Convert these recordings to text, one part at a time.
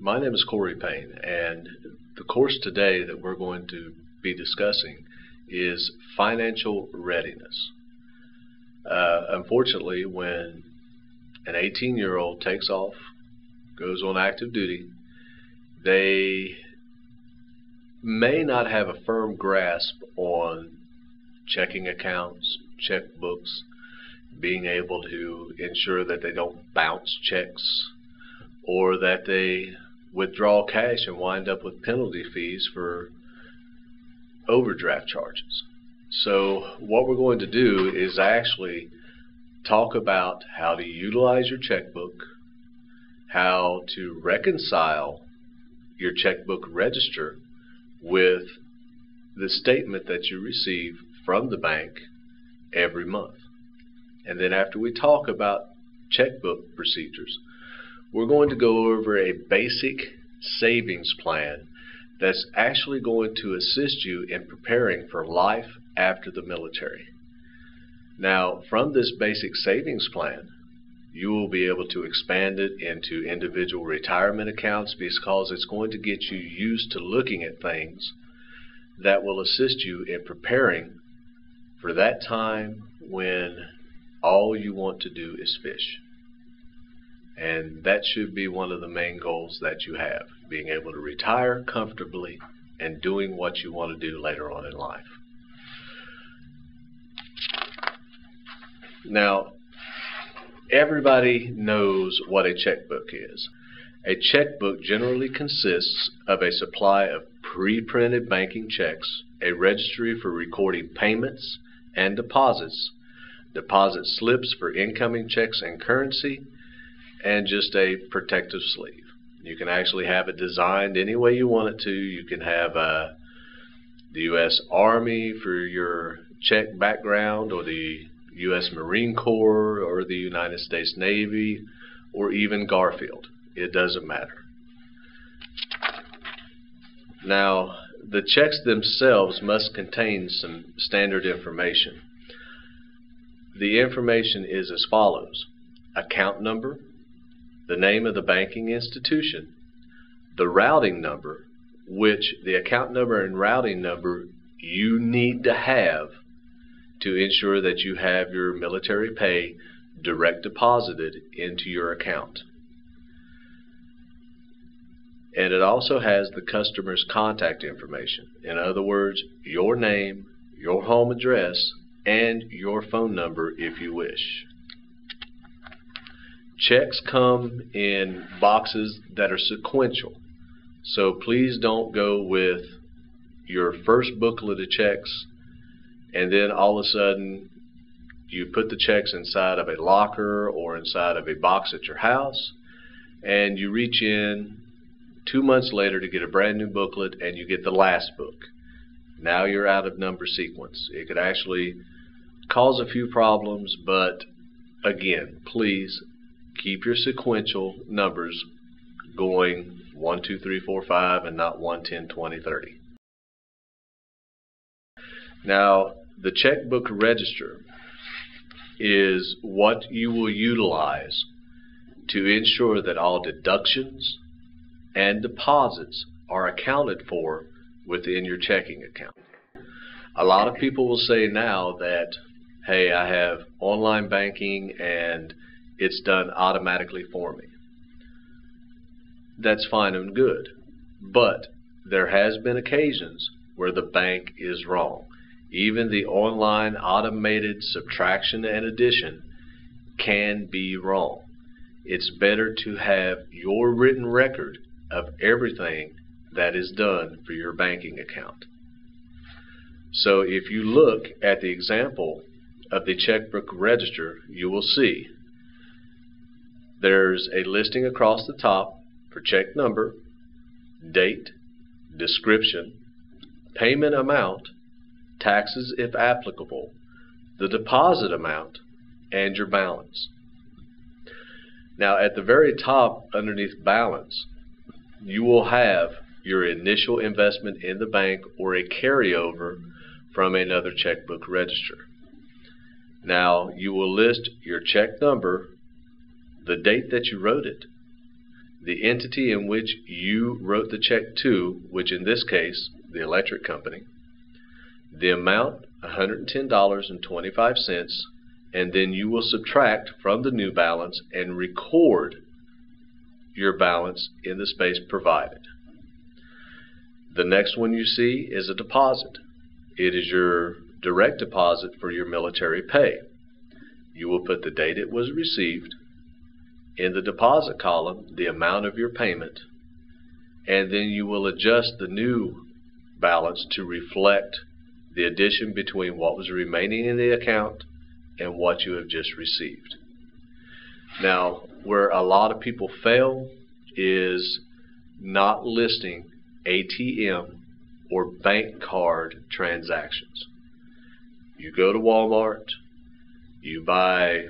My name is Cory Payne, and the course today that we're going to be discussing is financial readiness. Unfortunately, when an 18-year-old takes off, goes on active duty, they may not have a firm grasp on checking accounts, checkbooks, being able to ensure that they don't bounce checks or that they withdraw cash and wind up with penalty fees for overdraft charges. So what we're going to do is actually talk about how to utilize your checkbook, how to reconcile your checkbook register with the statement that you receive from the bank every month. And then after we talk about checkbook procedures, we're going to go over a basic savings plan that's actually going to assist you in preparing for life after the military. Now, from this basic savings plan, you will be able to expand it into individual retirement accounts because it's going to get you used to looking at things that will assist you in preparing for that time when all you want to do is fish. And that should be one of the main goals that you have, being able to retire comfortably and doing what you want to do later on in life. Now, everybody knows what a checkbook is. A checkbook generally consists of a supply of pre-printed banking checks, a registry for recording payments and deposits, deposit slips for incoming checks and currency, and just a protective sleeve. You can actually have it designed any way you want it to. You can have the U.S. Army for your check background, or the U.S. Marine Corps, or the United States Navy, or even Garfield. It doesn't matter. Now, the checks themselves must contain some standard information. The information is as follows: account number, the name of the banking institution, the routing number, which the account number and routing number you need to have to ensure that you have your military pay direct deposited into your account. And it also has the customer's contact information. In other words, your name, your home address, and your phone number if you wish. Checks come in boxes that are sequential, so please don't go with your first booklet of checks and then all of a sudden you put the checks inside of a locker or inside of a box at your house, and you reach in 2 months later to get a brand new booklet and you get the last book. Now you're out of number sequence. It could actually cause a few problems, but again, please keep your sequential numbers going 1, 2, 3, 4, 5 and not 1, 10, 20, 30. Now, the checkbook register is what you will utilize to ensure that all deductions and deposits are accounted for within your checking account. A lot of people will say now that, hey, I have online banking and it's done automatically for me. That's fine and good, but there has been occasions where the bank is wrong. Even the online automated subtraction and addition can be wrong. It's better to have your written record of everything that is done for your banking account. So if you look at the example of the checkbook register, you will see there's a listing across the top for check number, date, description, payment amount, taxes if applicable, the deposit amount, and your balance. Now at the very top underneath balance, you will have your initial investment in the bank or a carryover from another checkbook register. Now you will list your check number, the date that you wrote it, the entity in which you wrote the check to, which in this case, the electric company, the amount, $110.25, and then you will subtract from the new balance and record your balance in the space provided. The next one you see is a deposit. It is your direct deposit for your military pay. You will put the date it was received, in the deposit column the amount of your payment, and then you will adjust the new balance to reflect the addition between what was remaining in the account and what you have just received. Now, where a lot of people fail is not listing ATM or bank card transactions. You go to Walmart, you buy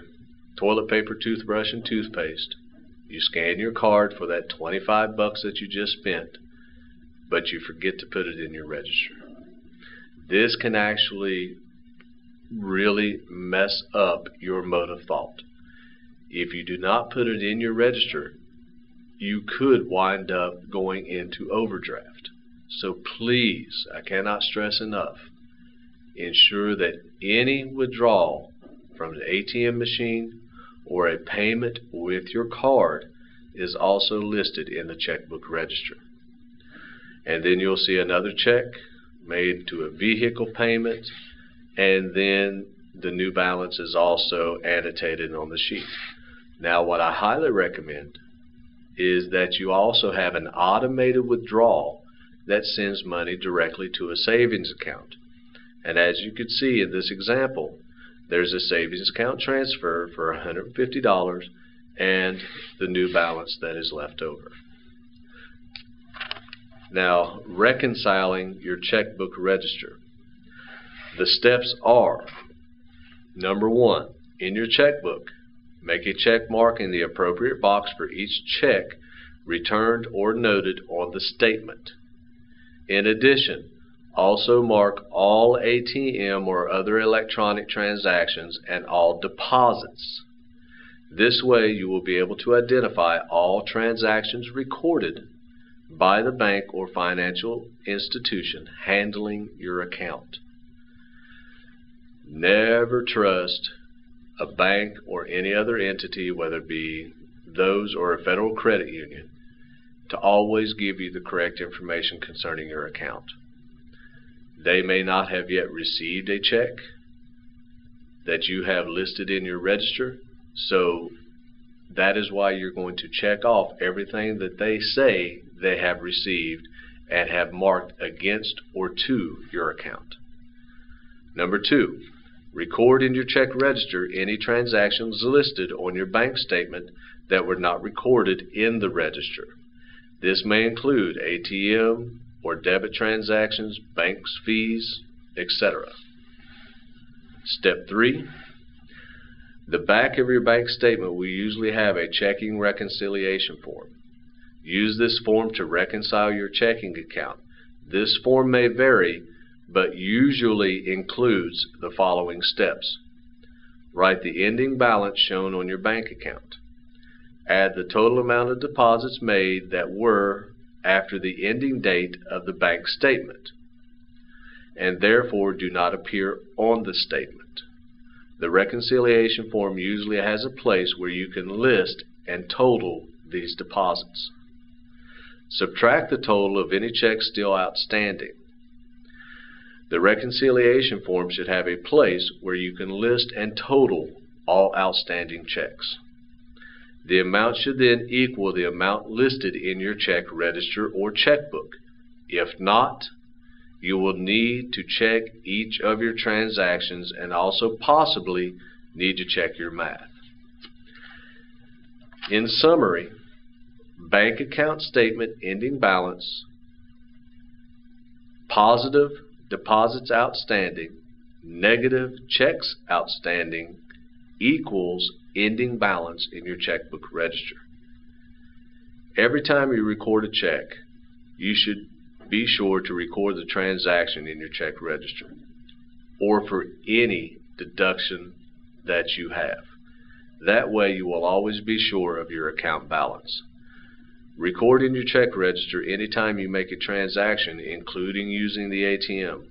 toilet paper, toothbrush, and toothpaste. You scan your card for that $25 that you just spent, but you forget to put it in your register. This can actually really mess up your mode of thought. If you do not put it in your register, you could wind up going into overdraft. So please, I cannot stress enough, ensure that any withdrawal from the ATM machine or a payment with your card is also listed in the checkbook register. And then you'll see another check made to a vehicle payment, and then the new balance is also annotated on the sheet. Now, what I highly recommend is that you also have an automated withdrawal that sends money directly to a savings account. And as you can see in this example, there's a savings account transfer for $150 and the new balance that is left over. Now, reconciling your checkbook register. The steps are: number 1, in your checkbook, make a check mark in the appropriate box for each check returned or noted on the statement. In addition, also mark all ATM or other electronic transactions and all deposits. This way you will be able to identify all transactions recorded by the bank or financial institution handling your account. Never trust a bank or any other entity, whether it be those or a federal credit union, to always give you the correct information concerning your account. They may not have yet received a check that you have listed in your register, so that is why you're going to check off everything that they say they have received and have marked against or to your account. Number 2, record in your check register any transactions listed on your bank statement that were not recorded in the register. This may include ATM or debit transactions, banks, fees, etc. Step 3, the back of your bank statement will usually have a checking reconciliation form. Use this form to reconcile your checking account. This form may vary, but usually includes the following steps. Write the ending balance shown on your bank account. Add the total amount of deposits made that were after the ending date of the bank statement, and therefore do not appear on the statement. The reconciliation form usually has a place where you can list and total these deposits. Subtract the total of any checks still outstanding. The reconciliation form should have a place where you can list and total all outstanding checks. The amount should then equal the amount listed in your check register or checkbook. If not, you will need to check each of your transactions and also possibly need to check your math. In summary, bank account statement ending balance, positive deposits outstanding, negative checks outstanding equals ending balance in your checkbook register. Every time you record a check, you should be sure to record the transaction in your check register, or for any deduction that you have. That way you will always be sure of your account balance. Record in your check register anytime you make a transaction, including using the ATM.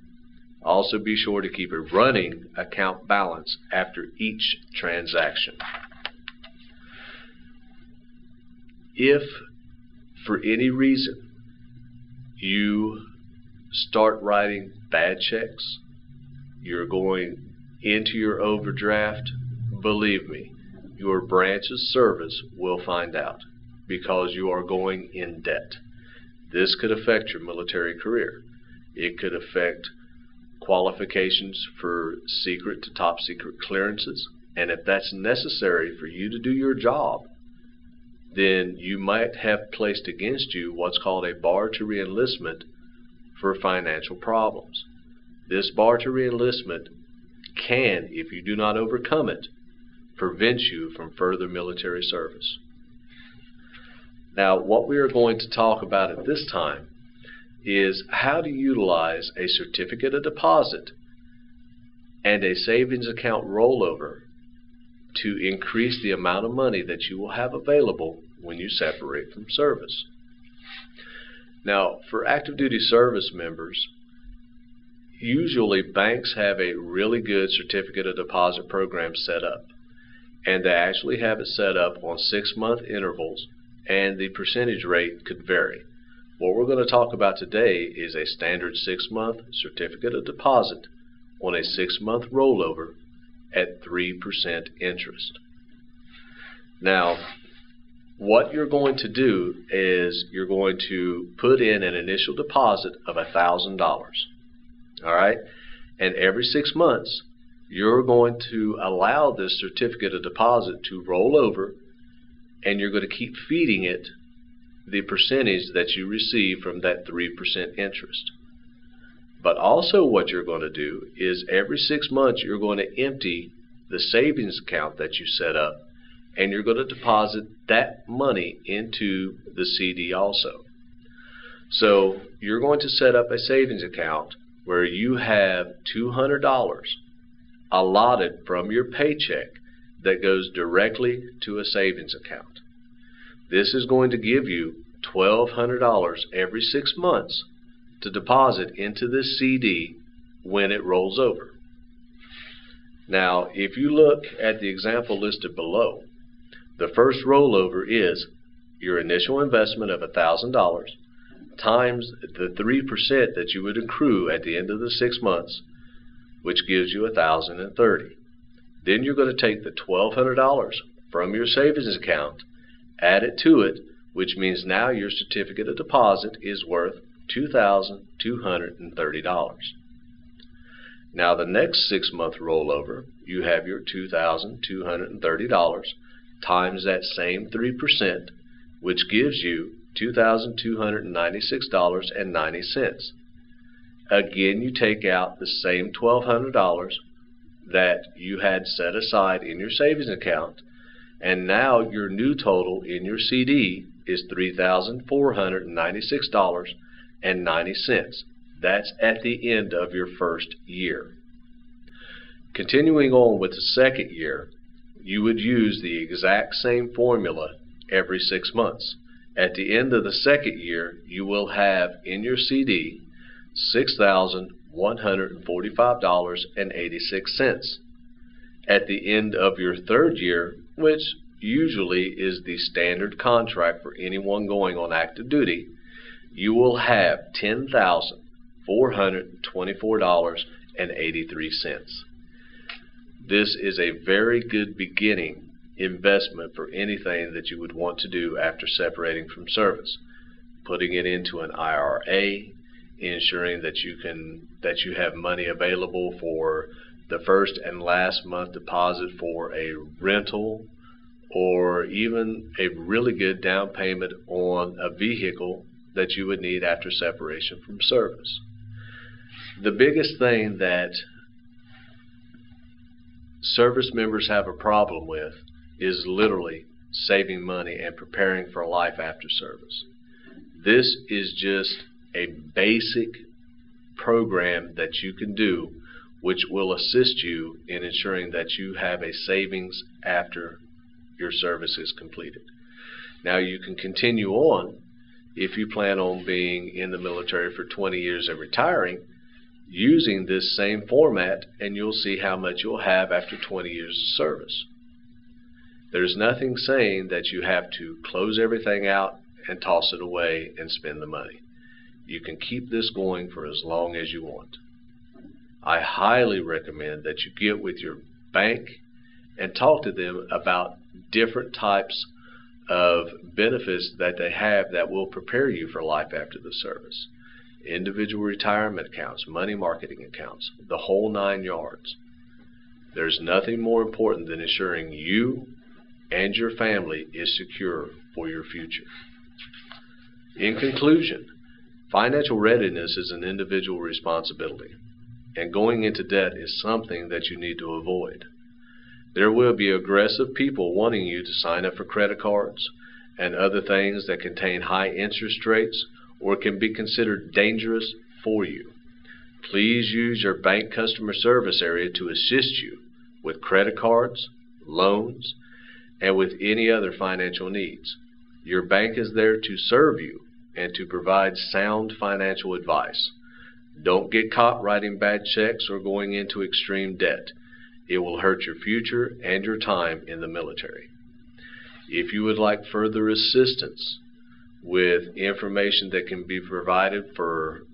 Also be sure to keep a running account balance after each transaction. If for any reason you start writing bad checks, you're going into your overdraft, believe me, your branch's service will find out, because you are going in debt. This could affect your military career. It could affect qualifications for secret to top secret clearances, and if that's necessary for you to do your job, then you might have placed against you what's called a bar to reenlistment for financial problems. This bar to reenlistment can, if you do not overcome it, prevent you from further military service. Now, what we are going to talk about at this time is how to utilize a certificate of deposit and a savings account rollover to increase the amount of money that you will have available when you separate from service. Now, for active duty service members, usually banks have a really good certificate of deposit program set up, and they actually have it set up on 6-month intervals, and the percentage rate could vary. What we're going to talk about today is a standard 6-month certificate of deposit on a 6-month rollover at 3% interest. Now, what you're going to do is you're going to put in an initial deposit of $1,000. All right? And every 6 months, you're going to allow this certificate of deposit to roll over, and you're going to keep feeding it the percentage that you receive from that 3% interest. But also what you're going to do is every 6 months you're going to empty the savings account that you set up, and you're going to deposit that money into the CD also. So you're going to set up a savings account where you have $200 allotted from your paycheck that goes directly to a savings account. This is going to give you $1,200 every 6 months to deposit into this CD when it rolls over. Now, if you look at the example listed below, the first rollover is your initial investment of $1,000 times the 3% that you would accrue at the end of the 6 months, which gives you $1,030. Then you're going to take the $1,200 from your savings account, add it to it, which means now your certificate of deposit is worth $2,230. Now the next 6-month rollover, you have your $2,230 times that same 3%, which gives you $2,296.90. Again, you take out the same $1,200 that you had set aside in your savings account, and now your new total in your CD is $3,496.90. That's at the end of your first year. Continuing on with the second year, you would use the exact same formula every 6 months. At the end of the second year, you will have in your CD $6,145.86. At the end of your third year, which usually is the standard contract for anyone going on active duty, you will have $10,424.83. This is a very good beginning investment for anything that you would want to do after separating from service. Putting it into an IRA, ensuring that you have money available for the first and last month deposit for a rental, or even a really good down payment on a vehicle that you would need after separation from service. The biggest thing that service members have a problem with is literally saving money and preparing for life after service. This is just a basic program that you can do which will assist you in ensuring that you have a savings after your service is completed. Now you can continue on if you plan on being in the military for 20 years and retiring, using this same format, and you'll see how much you'll have after 20 years of service. There's nothing saying that you have to close everything out and toss it away and spend the money. You can keep this going for as long as you want. I highly recommend that you get with your bank and talk to them about different types of benefits that they have that will prepare you for life after the service. Individual retirement accounts, money marketing accounts, the whole 9 yards. There's nothing more important than ensuring you and your family is secure for your future. In conclusion, financial readiness is an individual responsibility, and going into debt is something that you need to avoid. There will be aggressive people wanting you to sign up for credit cards and other things that contain high interest rates or can be considered dangerous for you. Please use your bank customer service area to assist you with credit cards, loans, and with any other financial needs. Your bank is there to serve you and to provide sound financial advice. Don't get caught writing bad checks or going into extreme debt. It will hurt your future and your time in the military. If you would like further assistance with information that can be provided for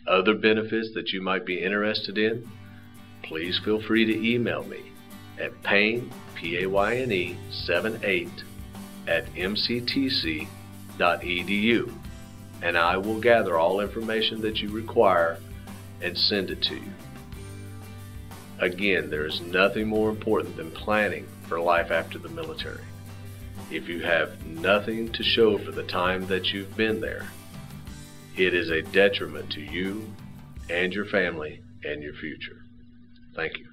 other benefits that you might be interested in, please feel free to email me at Payne, P-A-Y-N-E, 78 @mctc.edu, and I will gather all information that you require and send it to you. Again, there is nothing more important than planning for life after the military. If you have nothing to show for the time that you've been there, it is a detriment to you and your family and your future. Thank you.